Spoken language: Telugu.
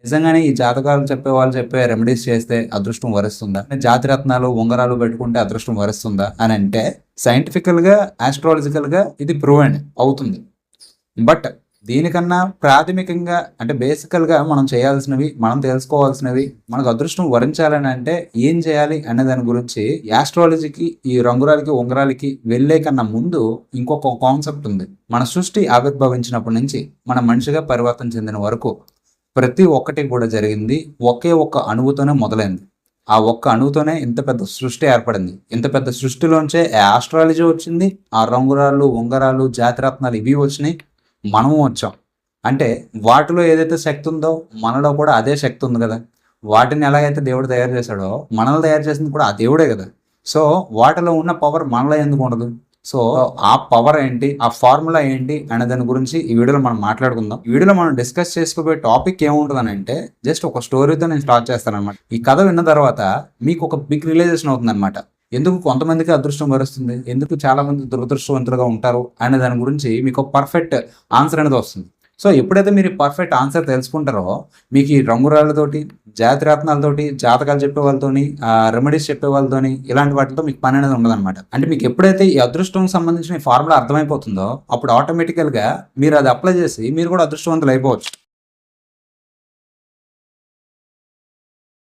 నిజంగానే ఈ జాతకాలు చెప్పే వాళ్ళు చెప్పే రెమెడీస్ చేస్తే అదృష్టం వరిస్తుందా? జాతి రత్నాలు, ఉంగరాలు పెట్టుకుంటే అదృష్టం వరిస్తుందా అని అంటే సైంటిఫికల్ గా, ఆస్ట్రాలజికల్ గా ఇది ప్రూవెన్ అవుతుంది. బట్ దీనికన్నా ప్రాథమికంగా అంటే బేసికల్ గా మనం చేయాల్సినవి, మనం తెలుసుకోవాల్సినవి, మనకు అదృష్టం వరించాలని అంటే ఏం చేయాలి అనే దాని గురించి ఆస్ట్రాలజీకి, ఈ రంగురాలకి, ఉంగరాలకి వెళ్లే కన్నా ముందు ఇంకొక కాన్సెప్ట్ ఉంది. మన సృష్టి ఆవిర్భవించినప్పటి నుంచి మన మనిషిగా పరివర్తన చెందిన వరకు ప్రతి ఒక్కటి కూడా జరిగింది ఒకే ఒక్క అణువుతోనే మొదలైంది. ఆ ఒక్క అణువుతోనే ఇంత పెద్ద సృష్టి ఏర్పడింది. ఇంత పెద్ద సృష్టిలోంచే ఆస్ట్రాలజీ వచ్చింది, ఆ రంగురాళ్ళు, ఉంగరాలు, జాతిరత్నాలు ఇవి వచ్చినాయి, మనము వచ్చాం. అంటే వాటిలో ఏదైతే శక్తి ఉందో మనలో కూడా అదే శక్తి ఉంది కదా. వాటిని ఎలాగైతే దేవుడు తయారు చేశాడో మనల్ని తయారు చేసింది కూడా ఆ దేవుడే కదా. సో వాటిలో ఉన్న పవర్ మనలో ఎందుకు ఉండదు? సో ఆ పవర్ ఏంటి, ఆ ఫార్ములా ఏంటి అనే దాని గురించి ఈ వీడియోలో మనం మాట్లాడుకుందాం. ఈ వీడియోలో మనం డిస్కస్ చేసుకోబోయే టాపిక్ ఏముంటుందని అంటే జస్ట్ ఒక స్టోరీతో నేను స్టార్ట్ చేస్తాను అనమాట. ఈ కథ విన్న తర్వాత మీకు ఒక బిగ్ రియలైజేషన్ అవుతుంది అనమాట. ఎందుకు కొంతమందికి అదృష్టం వరుస్తుంది, ఎందుకు చాలా మంది దురదృష్టవంతులుగా ఉంటారు అనే దాని గురించి మీకు పర్ఫెక్ట్ ఆన్సర్ అనేది వస్తుంది. సో ఎప్పుడైతే మీరు పర్ఫెక్ట్ ఆన్సర్ తెలుసుకుంటారో మీకు ఈ రంగురాళ్ళతోటి, జాతిరత్నాలతోటి, జాతకాలు చెప్పే వాళ్ళతోని, రెమెడీస్ చెప్పే వాళ్ళతోని, ఇలాంటి వాటితో మీకు పని అనేది ఉండదన్నమాట. అంటే మీకు ఎప్పుడైతే ఈ అదృష్టం సంబంధించిన ఫార్ములా అర్థమైపోతుందో అప్పుడు ఆటోమేటికల్గా మీరు అది అప్లై చేసి మీరు కూడా అదృష్టవంతులు అయిపోవచ్చు.